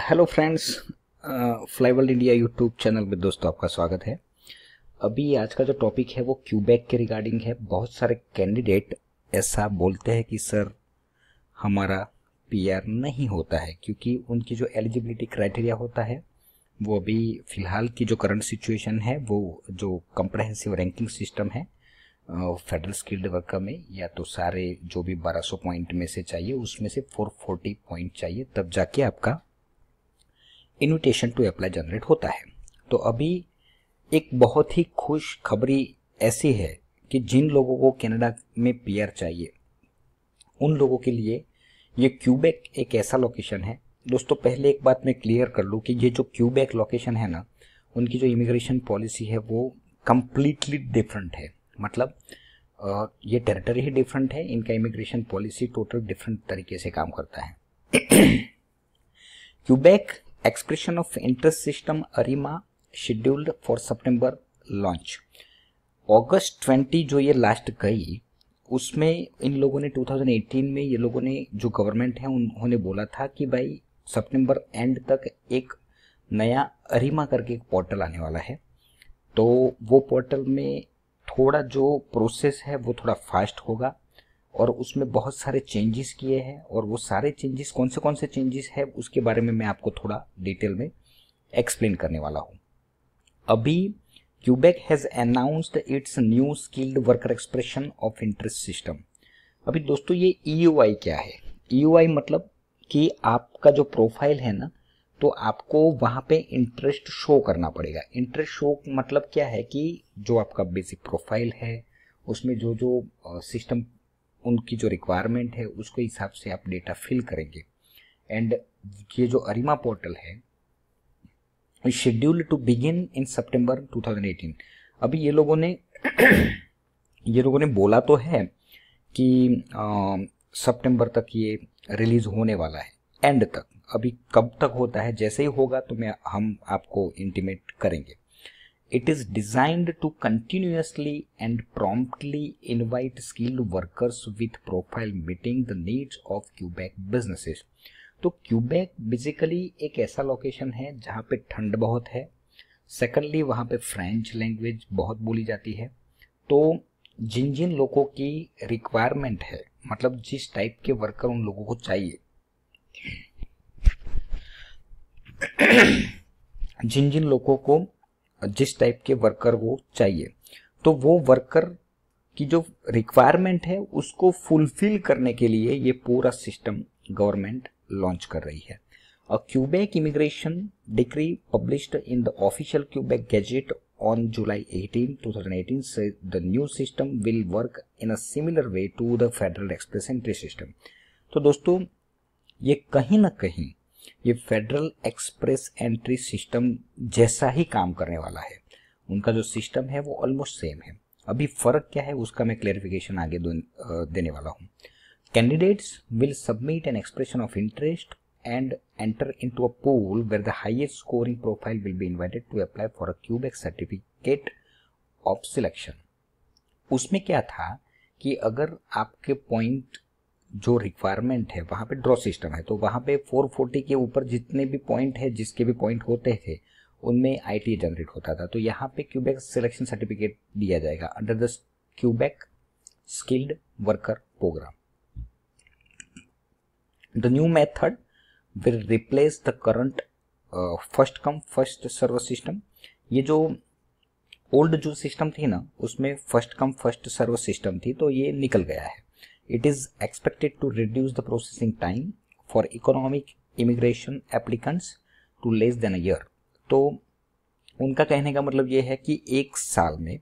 Hello friends, Flyworld India YouTube channel में दोस्तों आपका स्वागत है। अभी आज का जो टॉपिक है वो क्यूबेक के रिगार्डिंग है। बहुत सारे कैंडिडेट ऐसा बोलते हैं कि सर हमारा पीआर नहीं होता है क्योंकि उनकी जो एलिजिबिलिटी क्राइटेरिया होता है वो अभी फ़िलहाल की जो करंट सिचुएशन है वो जो कंप्रहेंसिव रैंकिंग सिस्टम है फेडरल स्किल्ड वर्कर में, या तो सारे जो भी 1200 पॉइंट में से चाहिए उसमें से 440 पॉइंट चाहिए, तब जाके आपका इनविटेशन टू अप्लाई जनरेट होता है। तो अभी एक बहुत ही खुश खबरी ऐसी है कि जिन लोगों को कनाडा में पीआर चाहिए उन लोगों के लिए ये क्यूबेक एक ऐसा लोकेशन है। दोस्तों पहले एक बात मैं क्लियर कर लूँ कि ये जो क्यूबेक लोकेशन है ना, उनकी जो इमिग्रेशन पॉलिसी है वो कंप्लीटली डिफरेंट है। मतलब ये टेरिटरी ही डिफरेंट है, इनका इमिग्रेशन पॉलिसी टोटल डिफरेंट तरीके से काम करता है। Quebec expression of interest system Arrima scheduled for सितंबर लॉन्च। अगस्त 20 जो ये लास्ट गई उसमें इन लोगों ने 2018 में ये लोगों ने जो गवर्नमेंट है उन्होंने बोला था कि भाई सितंबर एंड तक एक नया अरिमा करके एक पोर्टल आने वाला है। तो वो पोर्टल में थोड़ा जो प्रोसेस है वो थोड़ा फास्ट होगा और उसमें बहुत सारे चेंजेस किए हैं, और वो सारे चेंजेस कौन से चेंजेस है उसके बारे में मैं आपको थोड़ा डिटेल में एक्सप्लेन करने वाला हूँ। अभी Quebec has announced it's new skilled worker expression of interest system. अभी दोस्तों ये ईयूआई क्या है? ईयूआई मतलब कि आपका जो प्रोफाइल है ना, तो आपको वहाँ पे इंटरेस्ट शो करना पड़ेगा। इंटरेस्ट शो मतलब क्या है कि जो आपका बेसिक प्रोफाइल है उसमें जो जो सिस्टम उनकी जो रिक्वायरमेंट है उसके हिसाब से आप डेटा फिल करेंगे। एंड ये जो अरिमा पोर्टल है शेड्यूल्ड टू बिगिन इन सितंबर 2018। अभी ये लोगों ने बोला तो है कि सितंबर तक ये रिलीज होने वाला है, एंड तक। अभी कब तक होता है, जैसे ही होगा तो हम आपको इंटीमेट करेंगे। It is designed to continuously and promptly invite skilled workers with profile meeting the needs of Quebec businesses। तो क्यूबेक बेसिकली एक ऐसा लोकेशन है जहाँ पे ठंड बहुत है। सेकेंडली वहाँ पे फ्रेंच लैंग्वेज बहुत बोली जाती है। तो जिन जिन लोगों की रिक्वायरमेंट है, मतलब जिस टाइप के वर्कर उन लोगों को चाहिए, जिन जिन लोगों को जिस टाइप के वर्कर वो चाहिए, तो वो वर्कर की जो रिक्वायरमेंट है उसको फुलफिल करने के लिए ये पूरा सिस्टम गवर्नमेंट लॉन्च कर रही है। A Quebec immigration decree published in the official Quebec gazette on July 18, 2018 से the new system will work in a similar way to the federal express entry system. तो दोस्तों ये कहीं ना कहीं ये फेडरल एक्सप्रेस एंट्री सिस्टम जैसा ही काम करने वाला है। उनका जो सिस्टम है वो ऑलमोस्ट सेम है। अभी फर्क क्या है उसका मैं क्लेरिफिकेशन आगे देने वाला हूँ। Candidates will submit an expression of interest and enter into a pool where the highest scoring profile will be invited to apply for a Quebec certificate of selection. उसमें क्या था कि अगर आपके पॉइंट जो रिक्वायरमेंट है वहाँ पे ड्रॉ सिस्टम है, तो वहाँ पे 440 के ऊपर जितने भी पॉइंट है, जिसके भी पॉइंट होते थे उनमें आईटी जनरेट होता था। तो यहाँ पे क्यूबेक सिलेक्शन सर्टिफिकेट दिया जाएगा under the Quebec skilled worker program. The new method will replace the current first come first serve system. ये जो ओल्ड जो सिस्टम थी ना उसमें first come first serve system थी, तो ये निकल गया है। It is expected to reduce the processing time for economic immigration applicants to less than a year। तो उनका कहने का मतलब ये है कि एक साल में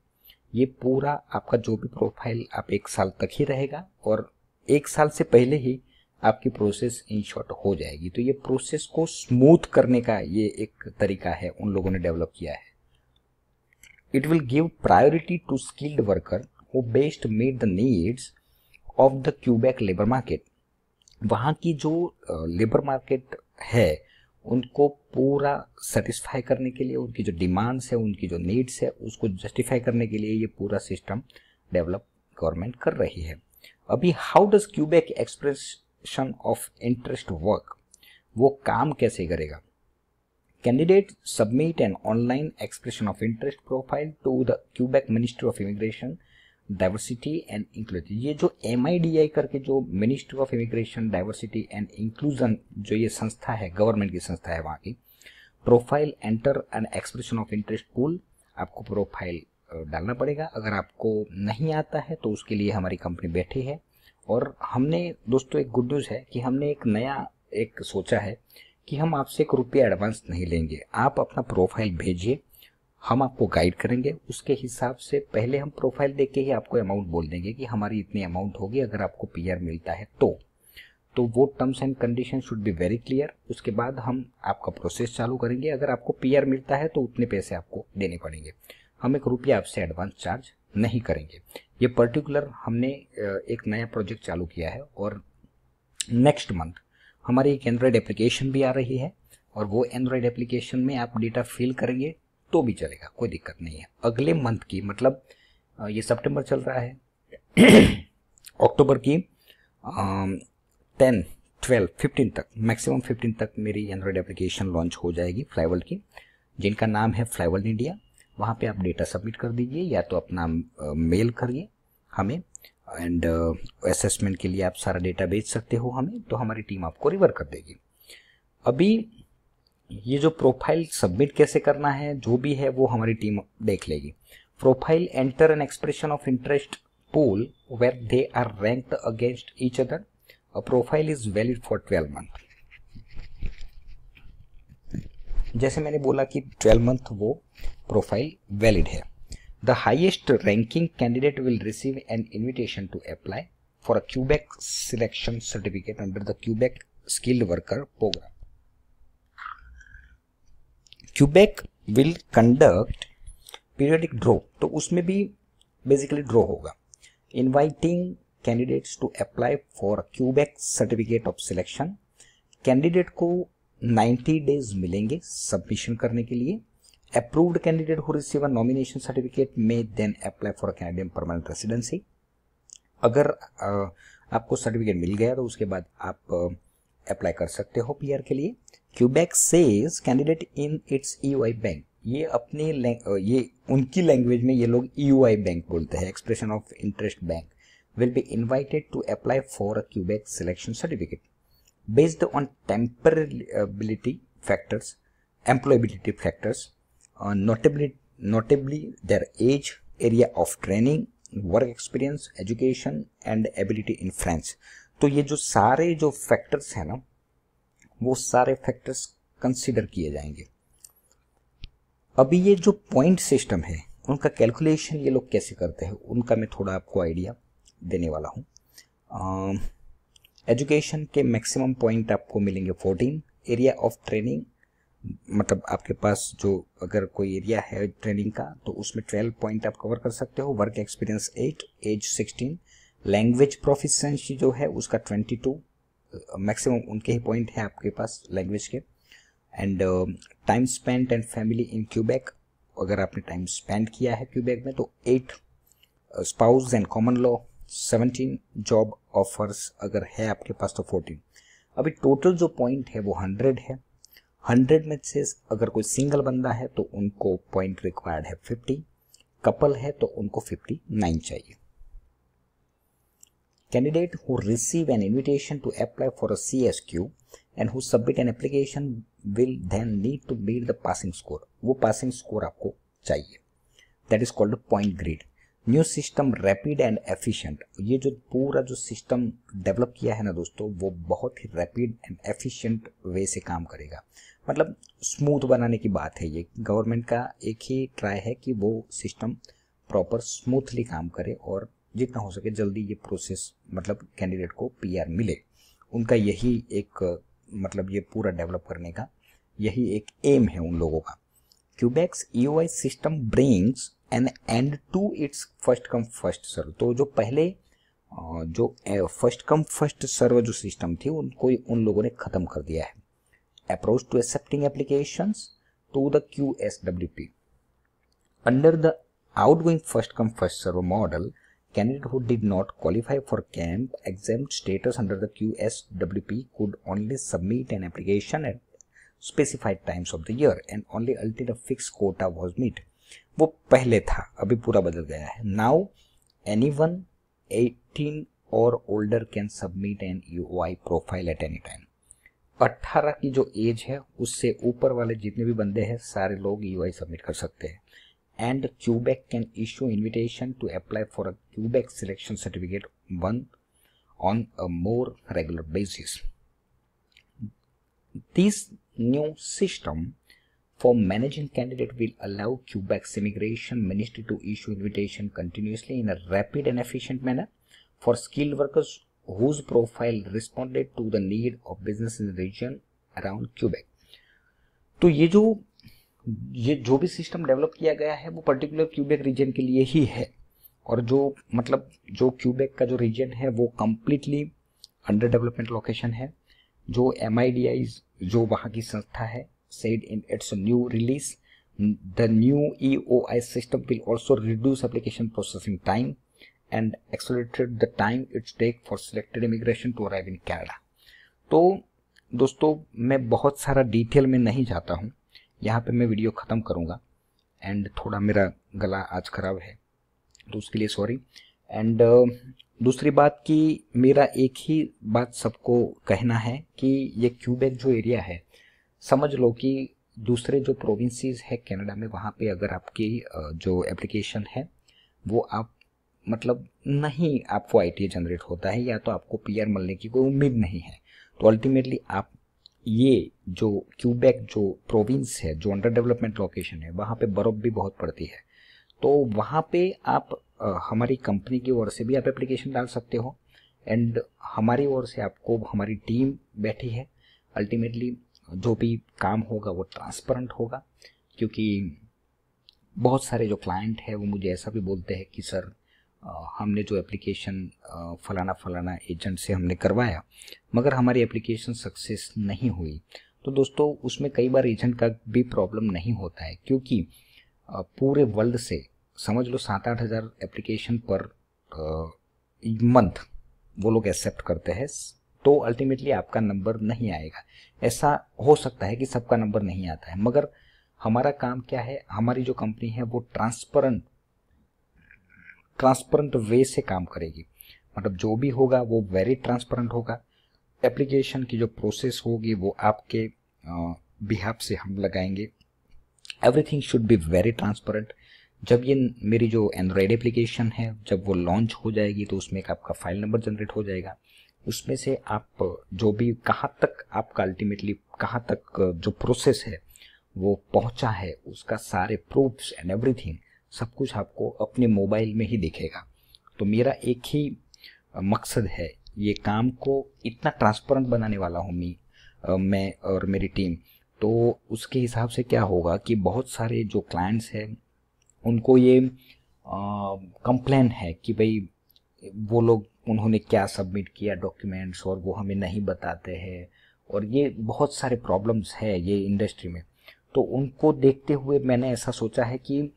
ये पूरा आपका जो भी प्रोफाइल आप एक साल तक ही रहेगा, और एक साल से पहले ही आपकी प्रोसेस इन शॉर्ट हो जाएगी। तो ये प्रोसेस को स्मूथ करने का ये एक तरीका है उन लोगों ने डेवलप किया है। It will give priority to skilled worker who best meet the needs of the Quebec labour market. वहाँ की जो लेबर मार्केट है उनको पूरा सेटिस्फाई करने के लिए, उनकी जो डिमांड्स है, उनकी जो नीड्स है, उसको जस्टिफाई करने के लिए ये पूरा सिस्टम डेवलप गवर्नमेंट कर रही है। अभी how does Quebec expression of interest work, वो काम कैसे करेगा? Candidate submit an online expression of interest profile to the Quebec ministry of immigration diversity and inclusion. ये जो MIDI करके जो ministry of immigration diversity and inclusion जो ये संस्था है, गवर्नमेंट की संस्था है वहाँ की, profile enter an expression of interest pool, आपको प्रोफाइल डालना पड़ेगा। अगर आपको नहीं आता है तो उसके लिए हमारी कंपनी बैठी है। और हमने दोस्तों एक गुड न्यूज़ है कि हमने एक नया सोचा है कि हम आपसे ₹1 एडवांस नहीं लेंगे। आप अपना प्रोफाइल भेजिए, हम आपको गाइड करेंगे। उसके हिसाब से पहले हम प्रोफाइल देख के ही आपको अमाउंट बोल देंगे कि हमारी इतनी अमाउंट होगी अगर आपको PR मिलता है तो वो terms and condition should be very clear. उसके बाद हम आपका प्रोसेस चालू करेंगे। अगर आपको PR मिलता है तो उतने पैसे आपको देने पड़ेंगे। हम ₹1 आपसे एडवांस चार्ज नहीं करेंगे। ये पर्टिकुलर हमने एक नया प्रोजेक्ट चालू किया है और नेक्स्ट मंथ हमारी एक एंड्रॉयड एप्लीकेशन भी आ रही है और वो एंड्रॉयड एप्लीकेशन में आप डेटा फिल करेंगे तो भी चलेगा, कोई दिक्कत नहीं है। अगले मंथ की मतलब ये सितंबर चल रहा है अक्टूबर की 10, 12, 15 तक, मैक्सिमम 15 तक मेरी एंड्रॉयड एप्लीकेशन लॉन्च हो जाएगी फ्लाईवर्ल्ड की, जिनका नाम है फ्लाईवर्ल्ड इंडिया। वहाँ पे आप डेटा सबमिट कर दीजिए या तो अपना मेल करिए हमें, एंड असेसमेंट के लिए आप सारा डेटा भेज सकते हो हमें, तो हमारी टीम आपको रिवर कर देगी। अभी ये जो प्रोफाइल सबमिट कैसे करना है जो भी है वो हमारी टीम देख लेगी। Profile enter an expression of interest pool where they are ranked against each other. A profile is valid for 12 month. जैसे मैंने बोला कि 12 मंथ वो प्रोफाइल वैलिड है। The highest ranking candidate will receive an invitation to apply for a Quebec selection certificate under the Quebec skilled worker program. Quebec will conduct periodic draw, तो उसमें भी basically draw होगा। Inviting candidates to apply for Quebec certificate of selection. Candidate को 90 days मिलेंगे submission करने के लिए। Approved candidate who receive a nomination certificate में then apply for Canadian permanent residency. अगर आपको सर्टिफिकेट मिल गया तो उसके बाद आप अप्लाई कर सकते हो PR के लिए। Quebec says candidate in its EUI bank, ये अपने ये उनकी लैंग्वेज में ये लोग EUI बैंक बोलते हैं, expression of interest bank, will be invited to apply for a Quebec selection certificate based on employability factors, notably their age, area of training, work experience, education and ability in French। तो ये जो सारे जो factors हैं ना, वो सारे factors consider किए जाएंगे। अभी ये जो पॉइंट सिस्टम है उनका कैलकुलेशन ये लोग कैसे करते हैं उनका मैं थोड़ा आपको आइडिया देने वाला हूँ। एजुकेशन के मैक्सिमम पॉइंट आपको मिलेंगे 14। एरिया ऑफ ट्रेनिंग मतलब आपके पास जो अगर कोई एरिया है ट्रेनिंग का तो उसमें 12 पॉइंट आप कवर कर सकते हो। Work experience 8, age 16। Language proficiency जो है उसका 22, मैक्सिमम उनके ही पॉइंट है आपके पास लैंग्वेज के। And time spent and family in Quebec, अगर आपने टाइम स्पेंड किया है क्यूबेक में तो 8। Spouse and common law 17। Job offers अगर है आपके पास तो 14। अभी टोटल जो पॉइंट है वो 100 है। 100 में से अगर कोई सिंगल बंदा है तो उनको पॉइंट रिक्वायर्ड है 50, कपल है तो उनको 59 चाहिए। Candidate who receive an invitation to apply for a CSQ and who submit an application will then need to meet the passing score। वो passing score आपको चाहिए। That is called point grid। New system rapid and efficient, ये जो पूरा जो system develop किया है ना दोस्तों वो बहुत ही रैपिड एंड एफिशिएंट वे से काम करेगा। मतलब स्मूथ बनाने की बात है। ये गवर्नमेंट का एक ही ट्राई है कि वो सिस्टम प्रॉपर स्मूथली काम करे और जितना हो सके जल्दी ये प्रोसेस मतलब कैंडिडेट को PR मिले। उनका यही एक मतलब ये पूरा डेवलप करने का यही एक एम है उन लोगों का। Quebec's EUI system brings an end to its first come first serve. तो जो पहले जो फर्स्ट कम फर्स्ट सर्व जो सिस्टम थी उनको उन लोगों ने खत्म कर दिया है। Approach to accepting applications to the QSWP under the outgoing first come first serve model. Candidate who did not qualify for camp exempt status under the QSWP could only submit an application at specified times of the year and only until a fixed quota was met. वो पहले था, अभी पूरा बदल गया है. Now anyone 18 or older can submit an UI profile at any time. 18 की जो एज है उससे ऊपर वाले जितने भी बंदे हैं सारे लोग UI सबमिट कर सकते हैं. And Quebec can issue invitation to apply for a Quebec selection certificate one on a more regular basis. This new system for managing candidate will allow Quebec's immigration ministry to issue invitation continuously in a rapid and efficient manner for skilled workers whose profile responded to the need of business in the region around Quebec. तो ये जो भी system develop किया गया है वो particular Quebec reason के लिए ही है, और जो क्यूबेक का जो रीजन है वो कम्प्लीटली अंडर डेवलपमेंट लोकेशन है. जो MIDI जो वहाँ की संस्था है said in its new release the new EOI system will also reduce application processing time and accelerate the time it takes for selected immigration to arrive in Canada. तो दोस्तों मैं बहुत सारा डिटेल में नहीं जाता हूँ, यहाँ पे मैं वीडियो ख़त्म करूँगा. एंड थोड़ा मेरा गला आज ख़राब है तो उसके लिए सॉरी. एंड दूसरी बात कि मेरा एक ही बात सबको कहना है कि ये क्यूबेक जो एरिया है, समझ लो कि दूसरे जो प्रोविंसेस है कनाडा में वहाँ पे अगर आपकी जो एप्लीकेशन है वो आप मतलब नहीं आपको ITA जनरेट होता है या तो आपको PR मिलने की कोई उम्मीद नहीं है, तो अल्टीमेटली आप ये जो क्यूबेक जो प्रोविंस है जो अंडर डेवलपमेंट लोकेशन है वहाँ पे बर्फ़ भी बहुत पड़ती है, तो वहाँ पे आप हमारी कंपनी की ओर से भी आप एप्लीकेशन डाल सकते हो. एंड हमारी ओर से आपको हमारी टीम बैठी है. अल्टीमेटली जो भी काम होगा वो ट्रांसपेरेंट होगा, क्योंकि बहुत सारे जो क्लाइंट है वो मुझे ऐसा भी बोलते हैं कि सर हमने जो एप्लीकेशन फलाना एजेंट से हमने करवाया मगर हमारी एप्लीकेशन सक्सेस नहीं हुई. तो दोस्तों उसमें कई बार एजेंट का भी प्रॉब्लम नहीं होता है, क्योंकि पूरे वर्ल्ड से समझ लो 7-8 हज़ार एप्लीकेशन पर मंथ वो लोग एक्सेप्ट करते हैं, तो अल्टीमेटली आपका नंबर नहीं आएगा. ऐसा हो सकता है कि सबका नंबर नहीं आता है, मगर हमारा काम क्या है, हमारी जो कंपनी है वो ट्रांसपेरेंट वे से काम करेगी. मतलब जो भी होगा वो वेरी ट्रांसपेरेंट होगा. एप्लीकेशन की जो प्रोसेस होगी वो आपके बिहाफ से हम लगाएंगे. Everything should be very transparent. जब ये मेरी जो एंड्रॉयड एप्लीकेशन है जब वो लॉन्च हो जाएगी तो उसमें एक आपका फाइल नंबर जनरेट हो जाएगा. उसमें से आप जो भी कहाँ तक आपका अल्टीमेटली कहाँ तक जो प्रोसेस है वो पहुँचा है उसका सारे प्रूफ्स एंड एवरीथिंग सब कुछ आपको अपने मोबाइल में ही दिखेगा. तो मेरा एक ही मकसद है, ये काम को इतना ट्रांसपेरेंट बनाने वाला हूँ मैं और मेरी टीम. तो उसके हिसाब से क्या होगा कि बहुत सारे जो क्लाइंट्स हैं उनको ये कंप्लेन है कि भाई वो लोग उन्होंने क्या सबमिट किया डॉक्यूमेंट्स और वो हमें नहीं बताते हैं, और ये बहुत सारे प्रॉब्लम्स है ये इंडस्ट्री में. तो उनको देखते हुए मैंने ऐसा सोचा है कि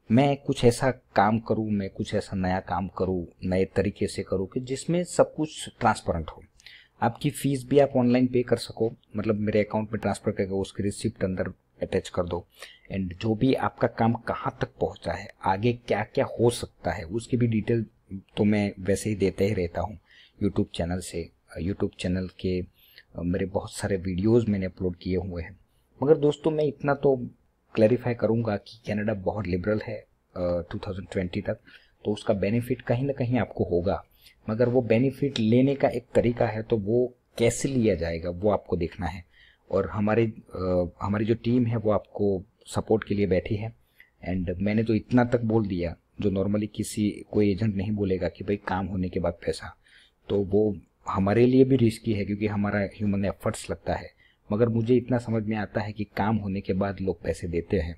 मैं कुछ ऐसा काम करूं, मैं कुछ ऐसा नया काम करूं, नए तरीके से करूं कि जिसमें सब कुछ ट्रांसपेरेंट हो. आपकी फ़ीस भी आप ऑनलाइन पे कर सको, मतलब मेरे अकाउंट में ट्रांसफ़र करके उसकी रिसिप्ट अंदर अटैच कर दो. एंड जो भी आपका काम कहाँ तक पहुँचा है, आगे क्या क्या हो सकता है, उसकी भी डिटेल तो मैं वैसे ही देते ही रहता हूँ यूट्यूब चैनल से. यूट्यूब चैनल के मेरे बहुत सारे वीडियोस मैंने अपलोड किए हुए हैं. मगर दोस्तों मैं इतना तो क्लैरिफाई करूँगा कि कनाडा बहुत लिबरल है 2020 तक, तो उसका बेनिफिट कहीं ना कहीं आपको होगा. मगर वो बेनिफिट लेने का एक तरीका है, तो वो कैसे लिया जाएगा वो आपको देखना है. और हमारी जो टीम है वो आपको सपोर्ट के लिए बैठी है. एंड मैंने तो इतना तक बोल दिया जो नॉर्मली कोई एजेंट नहीं बोलेगा कि भाई काम होने के बाद पैसा, तो वो हमारे लिए भी रिस्की है क्योंकि हमारा ह्यूमन एफर्ट्स लगता है. मगर मुझे इतना समझ में आता है कि काम होने के बाद लोग पैसे देते हैं,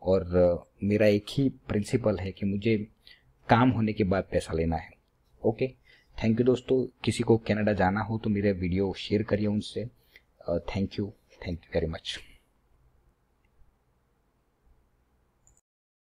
और मेरा एक ही प्रिंसिपल है कि मुझे काम होने के बाद पैसा लेना है. ओके, थैंक यू दोस्तों. किसी को कनाडा जाना हो तो मेरे वीडियो शेयर करिए उनसे. Thank you very much.